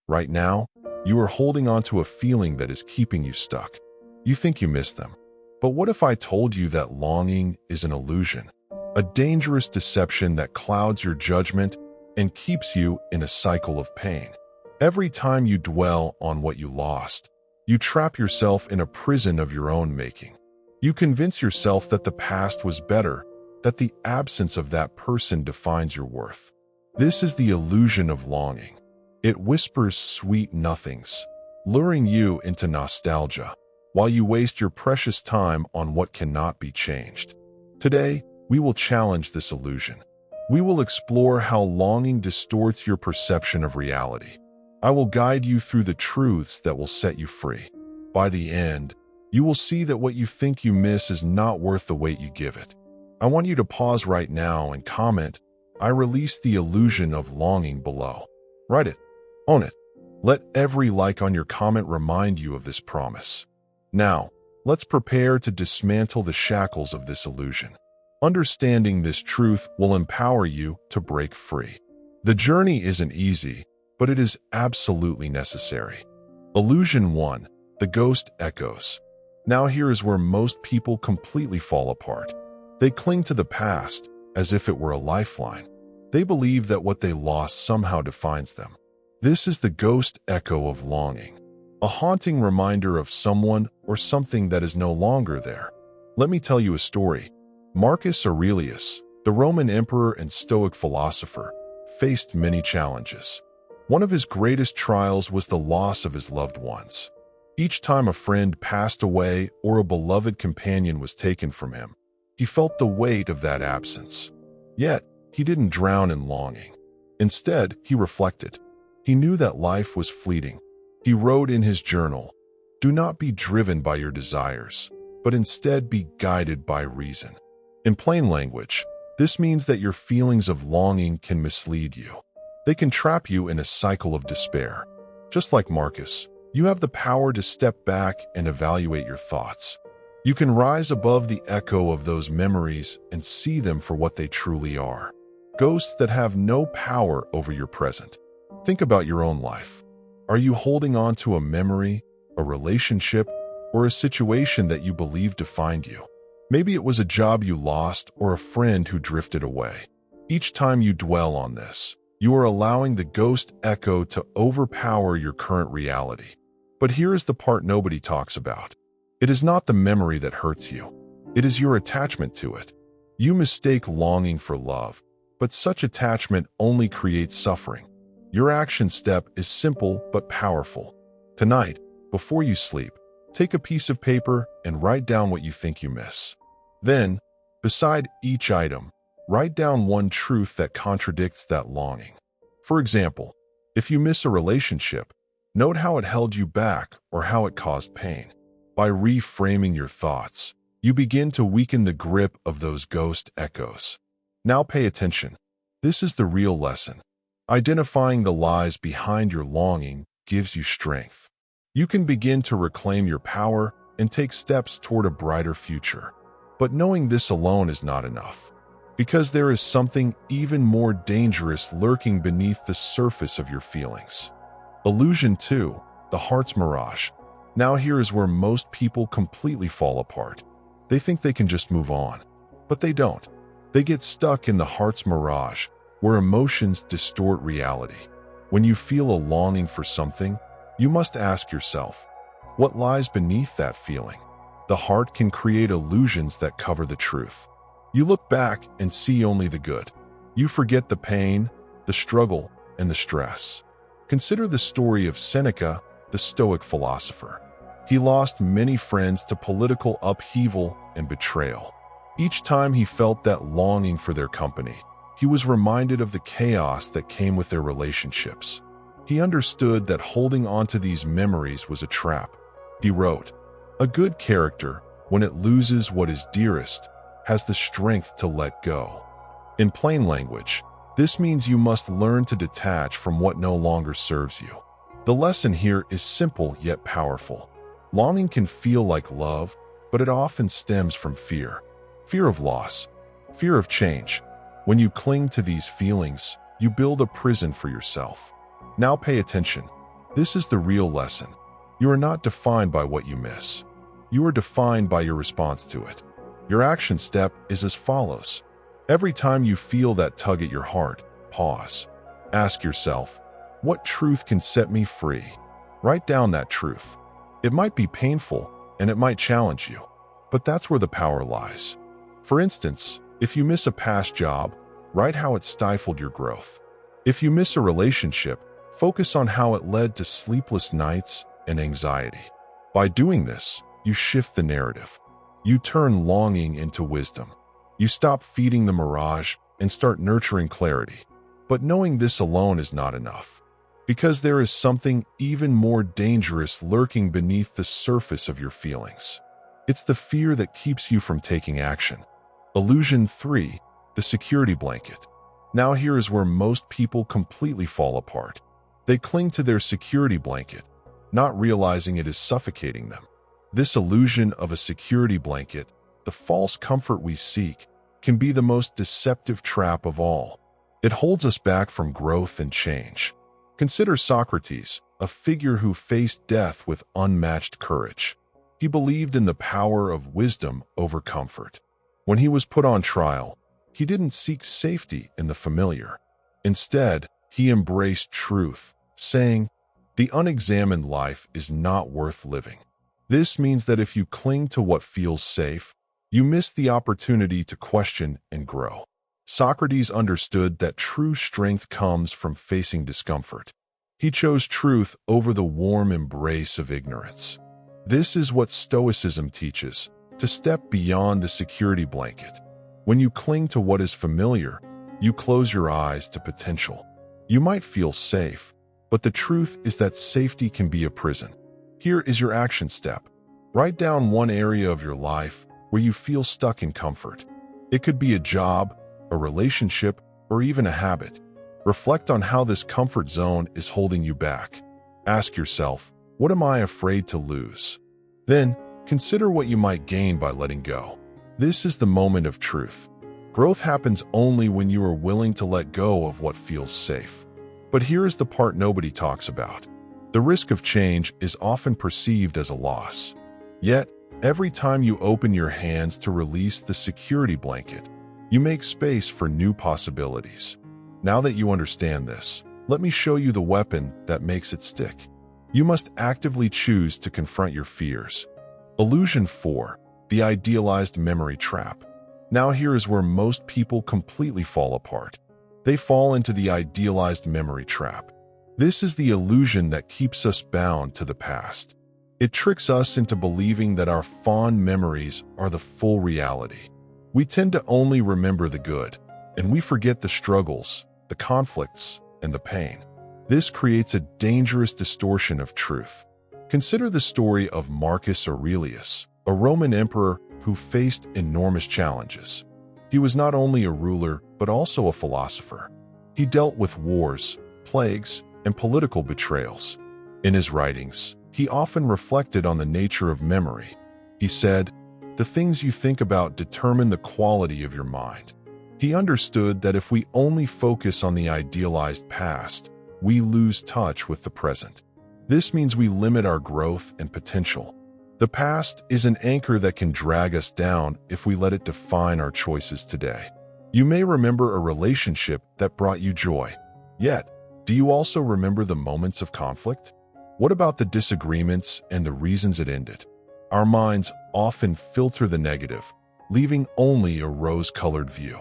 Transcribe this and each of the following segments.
Right now, you are holding on to a feeling that is keeping you stuck. You think you miss them. But what if I told you that longing is an illusion, a dangerous deception that clouds your judgment and keeps you in a cycle of pain? Every time you dwell on what you lost, you trap yourself in a prison of your own making. You convince yourself that the past was better, that the absence of that person defines your worth. This is the illusion of longing. It whispers sweet nothings, luring you into nostalgia, while you waste your precious time on what cannot be changed. Today, we will challenge this illusion. We will explore how longing distorts your perception of reality. I will guide you through the truths that will set you free. By the end, you will see that what you think you miss is not worth the weight you give it. I want you to pause right now and comment, "I release the illusion of longing" below. Write it. Own it. Let every like on your comment remind you of this promise. Now, let's prepare to dismantle the shackles of this illusion. Understanding this truth will empower you to break free. The journey isn't easy, but it is absolutely necessary. Illusion 1. The ghost echoes. Now here is where most people completely fall apart. They cling to the past as if it were a lifeline. They believe that what they lost somehow defines them. This is the ghost echo of longing, a haunting reminder of someone or something that is no longer there. Let me tell you a story. Marcus Aurelius, the Roman emperor and Stoic philosopher, faced many challenges. One of his greatest trials was the loss of his loved ones. Each time a friend passed away or a beloved companion was taken from him, he felt the weight of that absence. Yet, he didn't drown in longing. Instead, he reflected. He knew that life was fleeting. He wrote in his journal, "Do not be driven by your desires, but instead be guided by reason." In plain language, this means that your feelings of longing can mislead you. They can trap you in a cycle of despair. Just like Marcus, you have the power to step back and evaluate your thoughts. You can rise above the echo of those memories and see them for what they truly are. Ghosts that have no power over your present. Think about your own life. Are you holding on to a memory, a relationship, or a situation that you believe defined you? Maybe it was a job you lost or a friend who drifted away. Each time you dwell on this, you are allowing the ghost echo to overpower your current reality. But here is the part nobody talks about. It is not the memory that hurts you. It is your attachment to it. You mistake longing for love, but such attachment only creates suffering. Your action step is simple but powerful. Tonight, before you sleep, take a piece of paper and write down what you think you miss. Then, beside each item, write down one truth that contradicts that longing. For example, if you miss a relationship, note how it held you back or how it caused pain. By reframing your thoughts, you begin to weaken the grip of those ghost echoes. Now pay attention. This is the real lesson. Identifying the lies behind your longing gives you strength. You can begin to reclaim your power and take steps toward a brighter future. But knowing this alone is not enough, because there is something even more dangerous lurking beneath the surface of your feelings. Illusion 2, the heart's mirage. Now here is where most people completely fall apart. They think they can just move on, but they don't. They get stuck in the heart's mirage, where emotions distort reality. When you feel a longing for something, you must ask yourself, what lies beneath that feeling? The heart can create illusions that cover the truth. You look back and see only the good. You forget the pain, the struggle, and the stress. Consider the story of Seneca, the Stoic philosopher. He lost many friends to political upheaval and betrayal. Each time he felt that longing for their company, he was reminded of the chaos that came with their relationships. He understood that holding on to these memories was a trap. He wrote, "A good character, when it loses what is dearest, has the strength to let go." In plain language, this means you must learn to detach from what no longer serves you. The lesson here is simple yet powerful. Longing can feel like love, but it often stems from fear. Fear of loss, fear of change. When you cling to these feelings, you build a prison for yourself. Now pay attention. This is the real lesson. You are not defined by what you miss. You are defined by your response to it. Your action step is as follows. Every time you feel that tug at your heart, pause. Ask yourself, what truth can set me free? Write down that truth. It might be painful and it might challenge you, but that's where the power lies. For instance, if you miss a past job, write how it stifled your growth. If you miss a relationship, focus on how it led to sleepless nights and anxiety. By doing this, you shift the narrative. You turn longing into wisdom. You stop feeding the mirage and start nurturing clarity. But knowing this alone is not enough, because there is something even more dangerous lurking beneath the surface of your feelings. It's the fear that keeps you from taking action. Illusion 3, the security blanket. Now here is where most people completely fall apart. They cling to their security blanket, not realizing it is suffocating them. This illusion of a security blanket, the false comfort we seek, can be the most deceptive trap of all. It holds us back from growth and change. Consider Socrates, a figure who faced death with unmatched courage. He believed in the power of wisdom over comfort. When he was put on trial, he didn't seek safety in the familiar. Instead, he embraced truth, saying, "The unexamined life is not worth living." This means that if you cling to what feels safe, you miss the opportunity to question and grow. Socrates understood that true strength comes from facing discomfort. He chose truth over the warm embrace of ignorance. This is what Stoicism teaches, to step beyond the security blanket. When you cling to what is familiar, you close your eyes to potential. You might feel safe, but the truth is that safety can be a prison. Here is your action step. Write down one area of your life where you feel stuck in comfort. It could be a job, a relationship, or even a habit. Reflect on how this comfort zone is holding you back. Ask yourself, what am I afraid to lose? Then, consider what you might gain by letting go. This is the moment of truth. Growth happens only when you are willing to let go of what feels safe. But here is the part nobody talks about. The risk of change is often perceived as a loss. Yet, every time you open your hands to release the security blanket, you make space for new possibilities. Now that you understand this, let me show you the weapon that makes it stick. You must actively choose to confront your fears. Illusion 4, the idealized memory trap. Now here is where most people completely fall apart. They fall into the idealized memory trap. This is the illusion that keeps us bound to the past. It tricks us into believing that our fond memories are the full reality. We tend to only remember the good, and we forget the struggles, the conflicts, and the pain. This creates a dangerous distortion of truth. Consider the story of Marcus Aurelius, a Roman emperor who faced enormous challenges. He was not only a ruler, but also a philosopher. He dealt with wars, plagues, and political betrayals. In his writings, he often reflected on the nature of memory. He said, "The things you think about determine the quality of your mind." He understood that if we only focus on the idealized past, we lose touch with the present. This means we limit our growth and potential. The past is an anchor that can drag us down if we let it define our choices today. You may remember a relationship that brought you joy. Yet, do you also remember the moments of conflict? What about the disagreements and the reasons it ended? Our minds often filter the negative, leaving only a rose-colored view.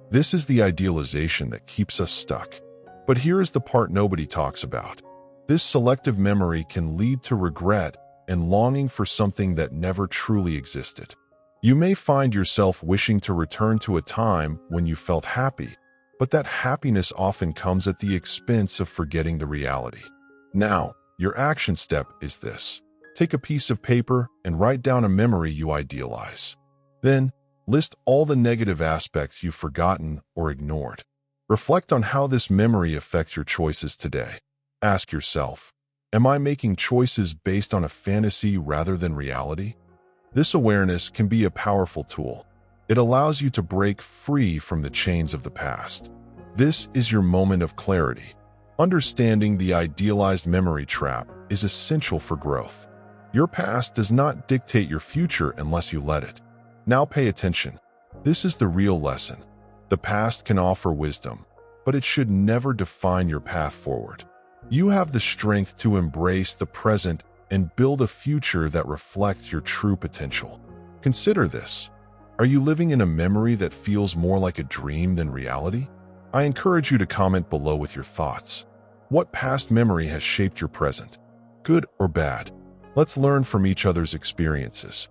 This is the idealization that keeps us stuck. But here is the part nobody talks about. This selective memory can lead to regret and longing for something that never truly existed. You may find yourself wishing to return to a time when you felt happy, but that happiness often comes at the expense of forgetting the reality. Now, your action step is this. Take a piece of paper and write down a memory you idealize. Then, list all the negative aspects you've forgotten or ignored. Reflect on how this memory affects your choices today. Ask yourself, am I making choices based on a fantasy rather than reality? This awareness can be a powerful tool. It allows you to break free from the chains of the past. This is your moment of clarity. Understanding the idealized memory trap is essential for growth. Your past does not dictate your future unless you let it. Now pay attention. This is the real lesson. The past can offer wisdom, but it should never define your path forward. You have the strength to embrace the present and build a future that reflects your true potential. Consider this. Are you living in a memory that feels more like a dream than reality? I encourage you to comment below with your thoughts. What past memory has shaped your present? Good or bad? Let's learn from each other's experiences.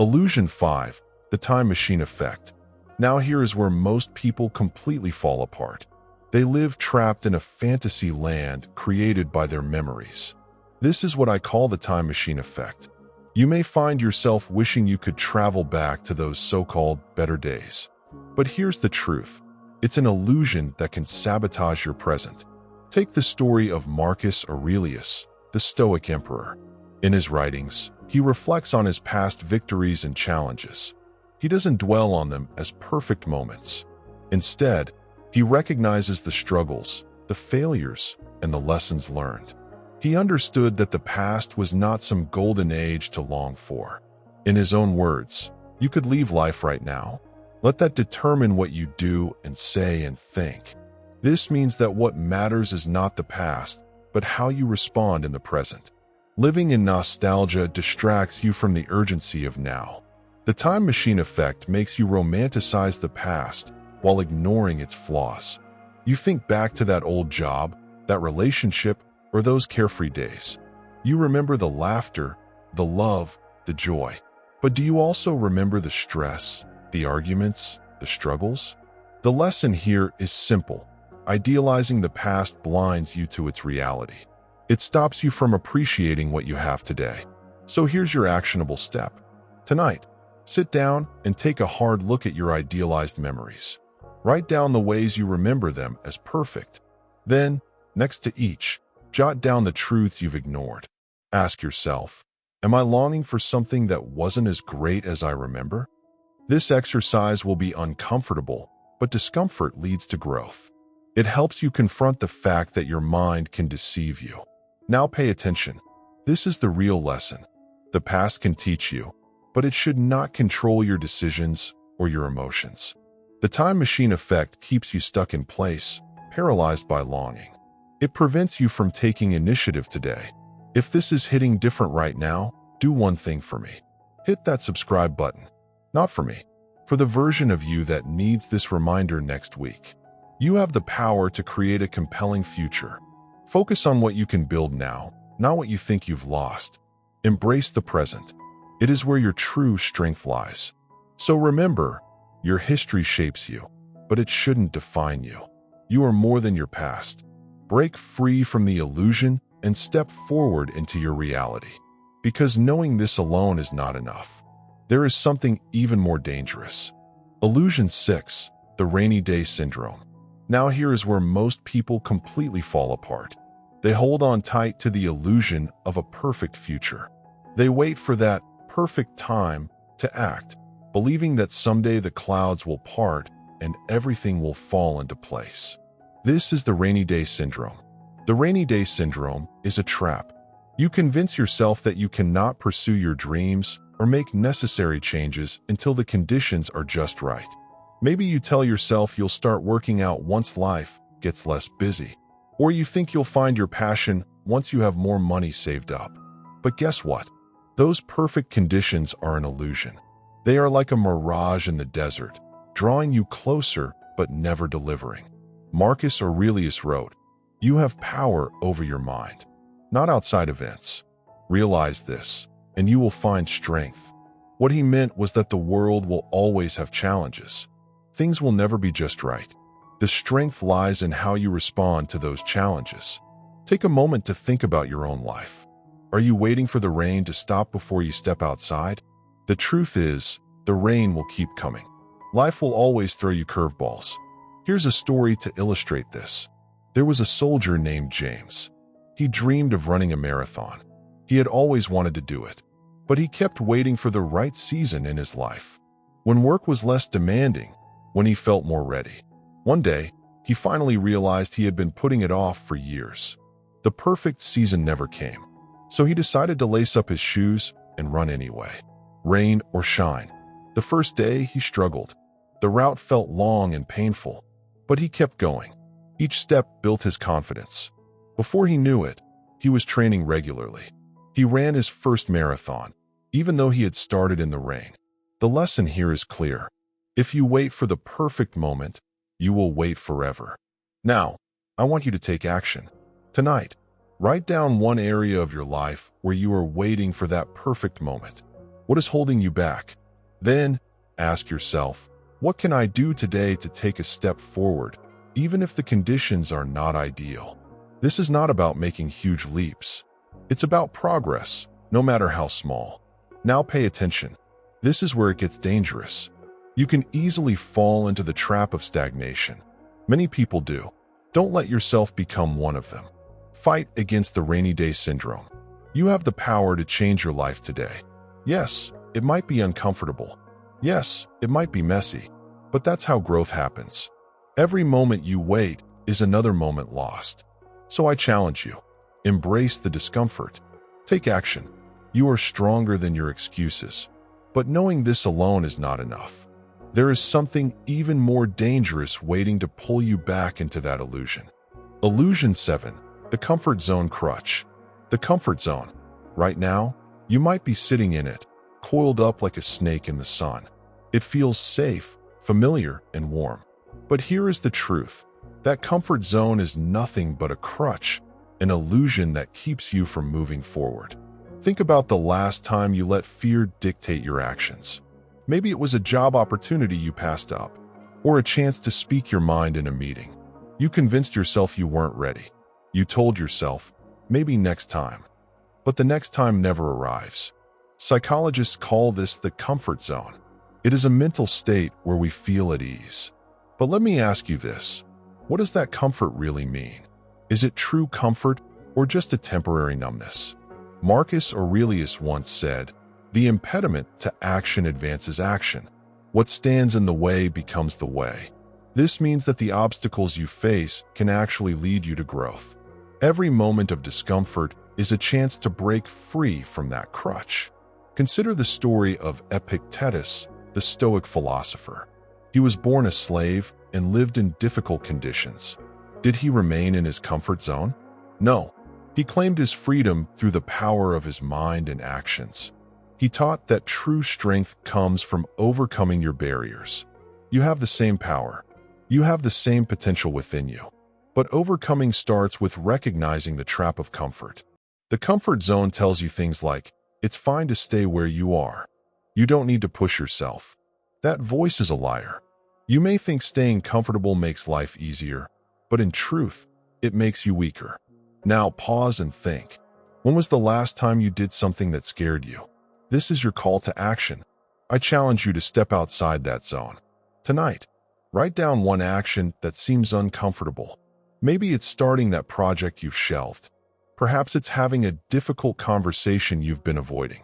Illusion 5. The time machine effect. Now here is where most people completely fall apart. They live trapped in a fantasy land created by their memories. This is what I call the time machine effect. You may find yourself wishing you could travel back to those so-called better days. But here's the truth. It's an illusion that can sabotage your present. Take the story of Marcus Aurelius, the Stoic emperor. In his writings, he reflects on his past victories and challenges. He doesn't dwell on them as perfect moments. Instead, he recognizes the struggles, the failures, and the lessons learned. He understood that the past was not some golden age to long for. In his own words, you could leave life right now. Let that determine what you do and say and think. This means that what matters is not the past, but how you respond in the present. Living in nostalgia distracts you from the urgency of now. The time machine effect makes you romanticize the past while ignoring its flaws. You think back to that old job, that relationship, or those carefree days. You remember the laughter, the love, the joy. But do you also remember the stress, the arguments, the struggles? The lesson here is simple. Idealizing the past blinds you to its reality. It stops you from appreciating what you have today. So here's your actionable step. Tonight, sit down and take a hard look at your idealized memories. Write down the ways you remember them as perfect. Then, next to each, jot down the truths you've ignored. Ask yourself, am I longing for something that wasn't as great as I remember? This exercise will be uncomfortable, but discomfort leads to growth. It helps you confront the fact that your mind can deceive you. Now pay attention. This is the real lesson. The past can teach you, but it should not control your decisions or your emotions. The time machine effect keeps you stuck in place, paralyzed by longing. It prevents you from taking initiative today. If this is hitting different right now, do one thing for me. Hit that subscribe button. Not for me, for the version of you that needs this reminder next week. You have the power to create a compelling future. Focus on what you can build now, not what you think you've lost. Embrace the present. It is where your true strength lies. So remember, your history shapes you, but it shouldn't define you. You are more than your past. Break free from the illusion and step forward into your reality. Because knowing this alone is not enough. There is something even more dangerous. Illusion 6, the rainy day syndrome. Now here is where most people completely fall apart. They hold on tight to the illusion of a perfect future. They wait for that perfect time to act, believing that someday the clouds will part and everything will fall into place. This is the rainy day syndrome. The rainy day syndrome is a trap. You convince yourself that you cannot pursue your dreams or make necessary changes until the conditions are just right. Maybe you tell yourself you'll start working out once life gets less busy. Or you think you'll find your passion once you have more money saved up. But guess what? Those perfect conditions are an illusion. They are like a mirage in the desert, drawing you closer but never delivering. Marcus Aurelius wrote, "You have power over your mind, not outside events. Realize this, and you will find strength." What he meant was that the world will always have challenges. Things will never be just right. The strength lies in how you respond to those challenges. Take a moment to think about your own life. Are you waiting for the rain to stop before you step outside? The truth is, the rain will keep coming. Life will always throw you curveballs. Here's a story to illustrate this. There was a soldier named James. He dreamed of running a marathon. He had always wanted to do it, but he kept waiting for the right season in his life. When work was less demanding, when he felt more ready. One day, He finally realized he had been putting it off for years. The perfect season never came, so he decided to lace up his shoes and run anyway. Rain or shine. The first day, he struggled. The route felt long and painful, but he kept going. Each step built his confidence. Before he knew it, he was training regularly. He ran his first marathon, even though he had started in the rain. The lesson here is clear. If you wait for the perfect moment, you will wait forever. Now, I want you to take action. Tonight, write down one area of your life where you are waiting for that perfect moment. What is holding you back? Then, ask yourself, what can I do today to take a step forward, even if the conditions are not ideal? This is not about making huge leaps. It's about progress, no matter how small. Now pay attention. This is where it gets dangerous. You can easily fall into the trap of stagnation. Many people do. Don't let yourself become one of them. Fight against the rainy day syndrome. You have the power to change your life today. Yes, it might be uncomfortable. Yes, it might be messy, but that's how growth happens. Every moment you wait is another moment lost. So I challenge you. Embrace the discomfort. Take action. You are stronger than your excuses. But knowing this alone is not enough. There is something even more dangerous waiting to pull you back into that illusion. Illusion 7. The comfort zone crutch. The comfort zone. Right now, you might be sitting in it, coiled up like a snake in the sun. It feels safe, familiar, and warm. But here is the truth. That comfort zone is nothing but a crutch, an illusion that keeps you from moving forward. Think about the last time you let fear dictate your actions. Maybe it was a job opportunity you passed up, or a chance to speak your mind in a meeting. You convinced yourself you weren't ready. You told yourself, maybe next time. But the next time never arrives. Psychologists call this the comfort zone. It is a mental state where we feel at ease. But let me ask you this. What does that comfort really mean? Is it true comfort or just a temporary numbness? Marcus Aurelius once said, "The impediment to action advances action. What stands in the way becomes the way." This means that the obstacles you face can actually lead you to growth. Every moment of discomfort is a chance to break free from that crutch. Consider the story of Epictetus, the Stoic philosopher. He was born a slave and lived in difficult conditions. Did he remain in his comfort zone? No. He claimed his freedom through the power of his mind and actions. He taught that true strength comes from overcoming your barriers. You have the same power. You have the same potential within you. But overcoming starts with recognizing the trap of comfort. The comfort zone tells you things like, it's fine to stay where you are. You don't need to push yourself. That voice is a liar. You may think staying comfortable makes life easier, but in truth, it makes you weaker. Now pause and think. When was the last time you did something that scared you? This is your call to action. I challenge you to step outside that zone. Tonight, write down one action that seems uncomfortable. Maybe it's starting that project you've shelved. Perhaps it's having a difficult conversation you've been avoiding.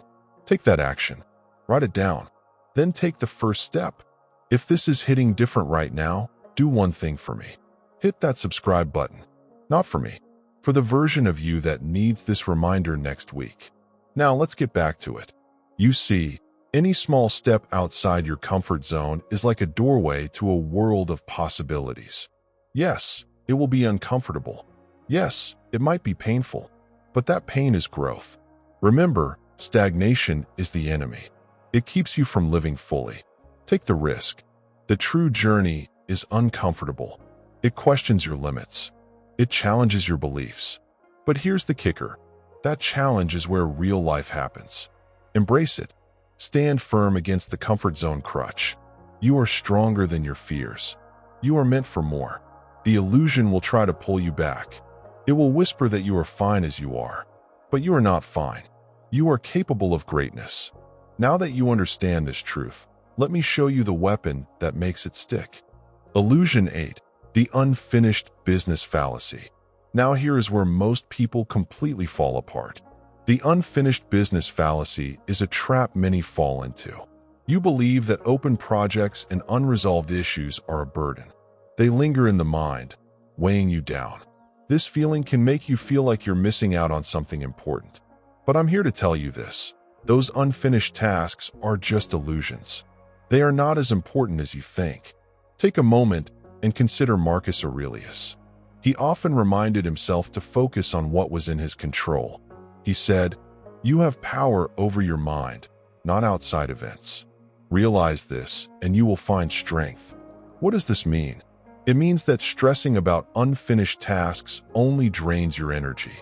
Take that action. Write it down. Then take the first step. If this is hitting different right now, do one thing for me. Hit that subscribe button. Not for me. For the version of you that needs this reminder next week. Now let's get back to it. You see, any small step outside your comfort zone is like a doorway to a world of possibilities. Yes, it will be uncomfortable. Yes, it might be painful, but that pain is growth. Remember, stagnation is the enemy. It keeps you from living fully. Take the risk. The true journey is uncomfortable. It questions your limits. It challenges your beliefs. But here's the kicker. That challenge is where real life happens. Embrace it. Stand firm against the comfort zone crutch. You are stronger than your fears. You are meant for more. The illusion will try to pull you back. It will whisper that you are fine as you are. But you are not fine. You are capable of greatness. Now that you understand this truth, let me show you the weapon that makes it stick. Illusion 8. The unfinished business fallacy. Now here is where most people completely fall apart. The unfinished business fallacy is a trap many fall into. You believe that open projects and unresolved issues are a burden. They linger in the mind, weighing you down. This feeling can make you feel like you're missing out on something important. But I'm here to tell you this. Those unfinished tasks are just illusions. They are not as important as you think. Take a moment and consider Marcus Aurelius. He often reminded himself to focus on what was in his control. He said, "You have power over your mind, not outside events. Realize this, and you will find strength." What does this mean? It means that stressing about unfinished tasks only drains your energy.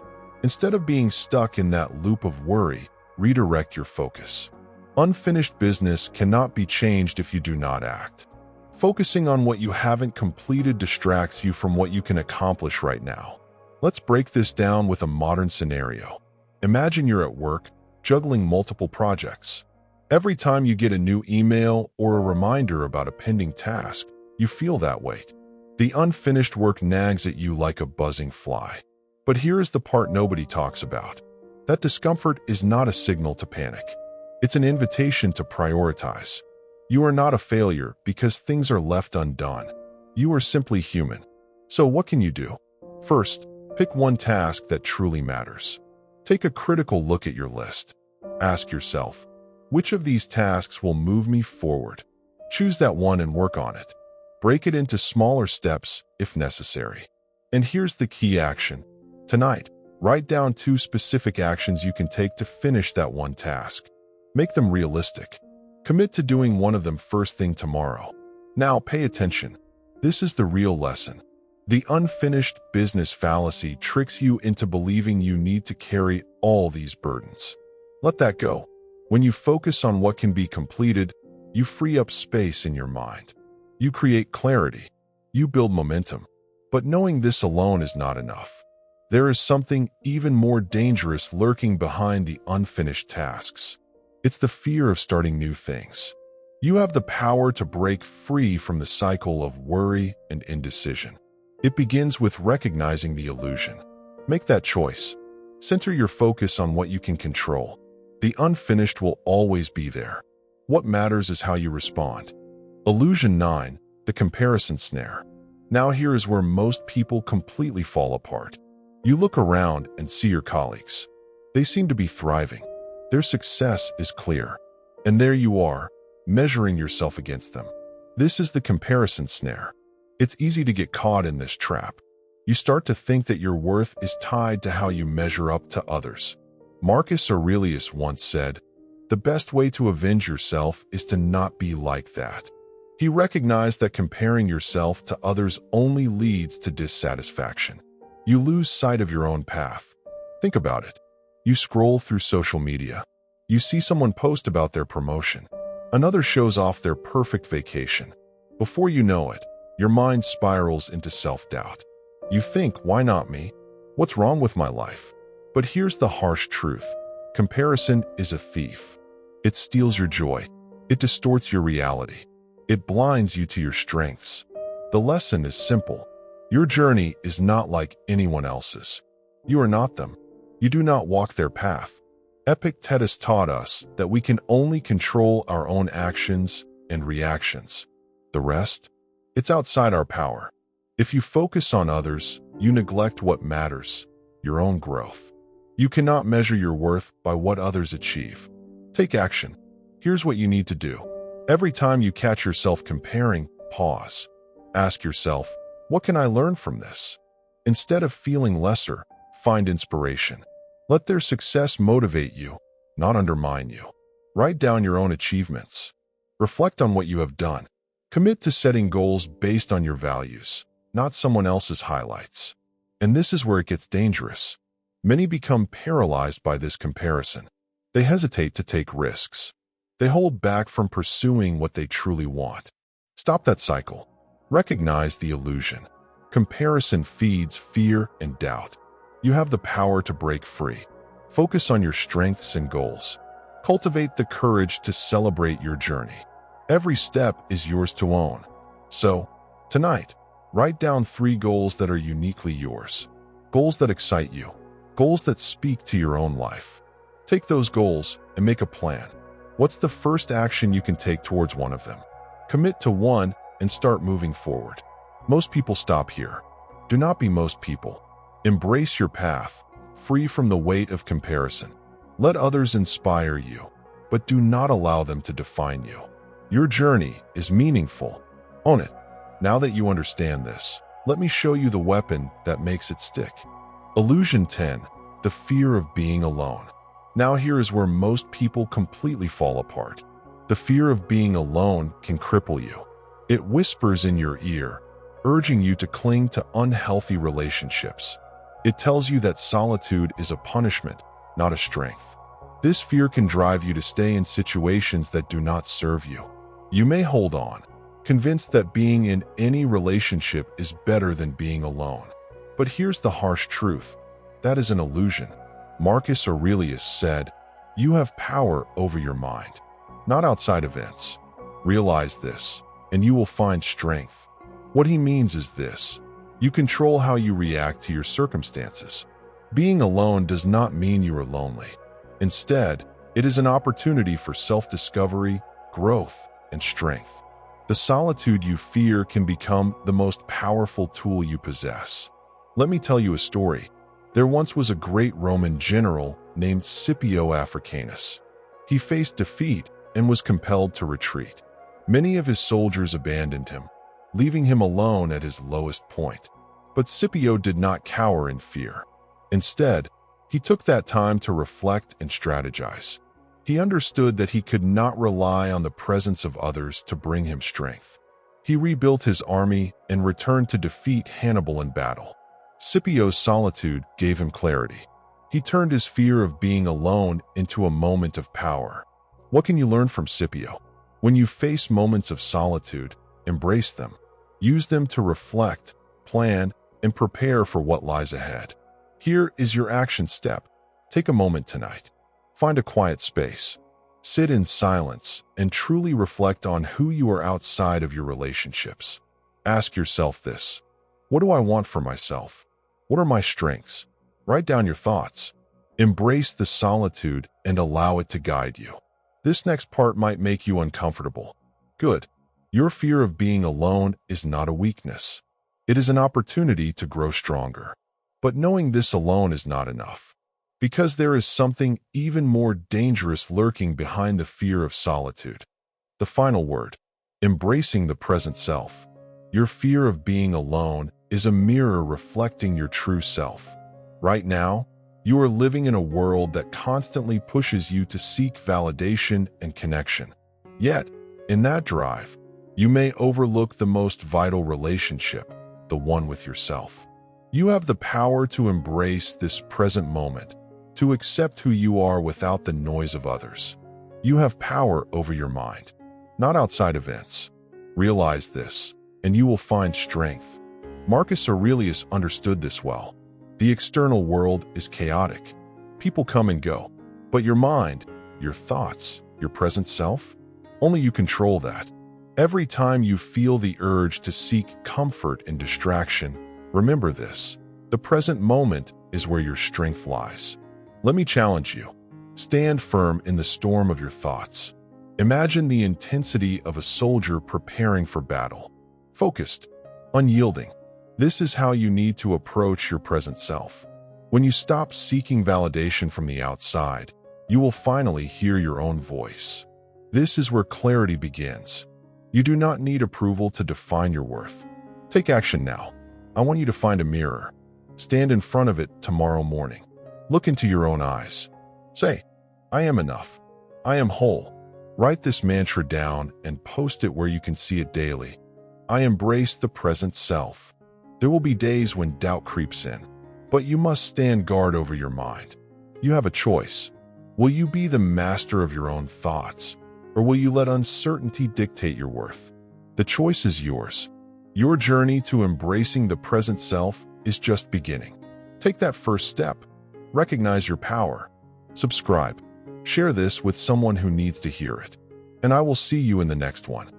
Instead of being stuck in that loop of worry, redirect your focus. Unfinished business cannot be changed if you do not act. Focusing on what you haven't completed distracts you from what you can accomplish right now. Let's break this down with a modern scenario. Imagine you're at work, juggling multiple projects. Every time you get a new email or a reminder about a pending task, you feel that weight. The unfinished work nags at you like a buzzing fly. But here is the part nobody talks about. That discomfort is not a signal to panic. It's an invitation to prioritize. You are not a failure because things are left undone. You are simply human. So what can you do? First, pick one task that truly matters. Take a critical look at your list. Ask yourself, which of these tasks will move me forward? Choose that one and work on it. Break it into smaller steps if necessary. And here's the key action. Tonight, write down 2 specific actions you can take to finish that one task. Make them realistic. Commit to doing one of them first thing tomorrow. Now pay attention. This is the real lesson. The unfinished business fallacy tricks you into believing you need to carry all these burdens. Let that go. When you focus on what can be completed, you free up space in your mind. You create clarity. You build momentum. But knowing this alone is not enough. There is something even more dangerous lurking behind the unfinished tasks. It's the fear of starting new things. You have the power to break free from the cycle of worry and indecision. It begins with recognizing the illusion. Make that choice. Center your focus on what you can control. The unfinished will always be there. What matters is how you respond. Illusion 9, the comparison snare. Now here is where most people completely fall apart. You look around and see your colleagues. They seem to be thriving. Their success is clear. And there you are, measuring yourself against them. This is the comparison snare. It's easy to get caught in this trap. You start to think that your worth is tied to how you measure up to others. Marcus Aurelius once said, "The best way to avenge yourself is to not be like that." He recognized that comparing yourself to others only leads to dissatisfaction. You lose sight of your own path. Think about it. You scroll through social media. You see someone post about their promotion. Another shows off their perfect vacation. Before you know it, your mind spirals into self-doubt. You think, why not me? What's wrong with my life? But here's the harsh truth. Comparison is a thief. It steals your joy. It distorts your reality. It blinds you to your strengths. The lesson is simple. Your journey is not like anyone else's. You are not them. You do not walk their path. Epictetus taught us that we can only control our own actions and reactions. The rest? It's outside our power. If you focus on others, you neglect what matters, your own growth. You cannot measure your worth by what others achieve. Take action. Here's what you need to do. Every time you catch yourself comparing, pause. Ask yourself, what can I learn from this? Instead of feeling lesser, find inspiration. Let their success motivate you, not undermine you. Write down your own achievements. Reflect on what you have done. Commit to setting goals based on your values, not someone else's highlights. And this is where it gets dangerous. Many become paralyzed by this comparison. They hesitate to take risks. They hold back from pursuing what they truly want. Stop that cycle. Recognize the illusion. Comparison feeds fear and doubt. You have the power to break free. Focus on your strengths and goals. Cultivate the courage to celebrate your journey. Every step is yours to own. So, tonight, write down 3 goals that are uniquely yours. Goals that excite you. Goals that speak to your own life. Take those goals and make a plan. What's the first action you can take towards one of them? Commit to one and start moving forward. Most people stop here. Do not be most people. Embrace your path, free from the weight of comparison. Let others inspire you, but do not allow them to define you. Your journey is meaningful. Own it. Now that you understand this, let me show you the weapon that makes it stick. Illusion 10. The fear of being alone. Now here is where most people completely fall apart. The fear of being alone can cripple you. It whispers in your ear, urging you to cling to unhealthy relationships. It tells you that solitude is a punishment, not a strength. This fear can drive you to stay in situations that do not serve you. You may hold on, convinced that being in any relationship is better than being alone. But here's the harsh truth. That is an illusion. Marcus Aurelius said, "You have power over your mind, not outside events. Realize this, and you will find strength." What he means is this: you control how you react to your circumstances. Being alone does not mean you are lonely. Instead, it is an opportunity for self-discovery, growth, and strength. The solitude you fear can become the most powerful tool you possess. Let me tell you a story. There once was a great Roman general named Scipio Africanus. He faced defeat and was compelled to retreat. Many of his soldiers abandoned him, leaving him alone at his lowest point. But Scipio did not cower in fear. Instead, he took that time to reflect and strategize. He understood that he could not rely on the presence of others to bring him strength. He rebuilt his army and returned to defeat Hannibal in battle. Scipio's solitude gave him clarity. He turned his fear of being alone into a moment of power. What can you learn from Scipio? When you face moments of solitude, embrace them. Use them to reflect, plan, and prepare for what lies ahead. Here is your action step. Take a moment tonight. Find a quiet space. Sit in silence and truly reflect on who you are outside of your relationships. Ask yourself this: what do I want for myself? What are my strengths? Write down your thoughts. Embrace the solitude and allow it to guide you. This next part might make you uncomfortable. Good. Your fear of being alone is not a weakness. It is an opportunity to grow stronger. But knowing this alone is not enough, because there is something even more dangerous lurking behind the fear of solitude. The final word: embracing the present self. Your fear of being alone is a mirror reflecting your true self. Right now, you are living in a world that constantly pushes you to seek validation and connection. Yet, in that drive, you may overlook the most vital relationship, the one with yourself. You have the power to embrace this present moment, to accept who you are without the noise of others. You have power over your mind, not outside events. Realize this, and you will find strength. Marcus Aurelius understood this well. The external world is chaotic. People come and go. But your mind, your thoughts, your present self, only you control that. Every time you feel the urge to seek comfort in distraction, remember this: the present moment is where your strength lies. Let me challenge you. Stand firm in the storm of your thoughts. Imagine the intensity of a soldier preparing for battle. Focused, unyielding. This is how you need to approach your present self. When you stop seeking validation from the outside, you will finally hear your own voice. This is where clarity begins. You do not need approval to define your worth. Take action now. I want you to find a mirror. Stand in front of it tomorrow morning. Look into your own eyes. Say, "I am enough. I am whole." Write this mantra down and post it where you can see it daily. I embrace the present self. There will be days when doubt creeps in, but you must stand guard over your mind. You have a choice. Will you be the master of your own thoughts, or will you let uncertainty dictate your worth? The choice is yours. Your journey to embracing the present self is just beginning. Take that first step. Recognize your power. Subscribe. Share this with someone who needs to hear it. And I will see you in the next one.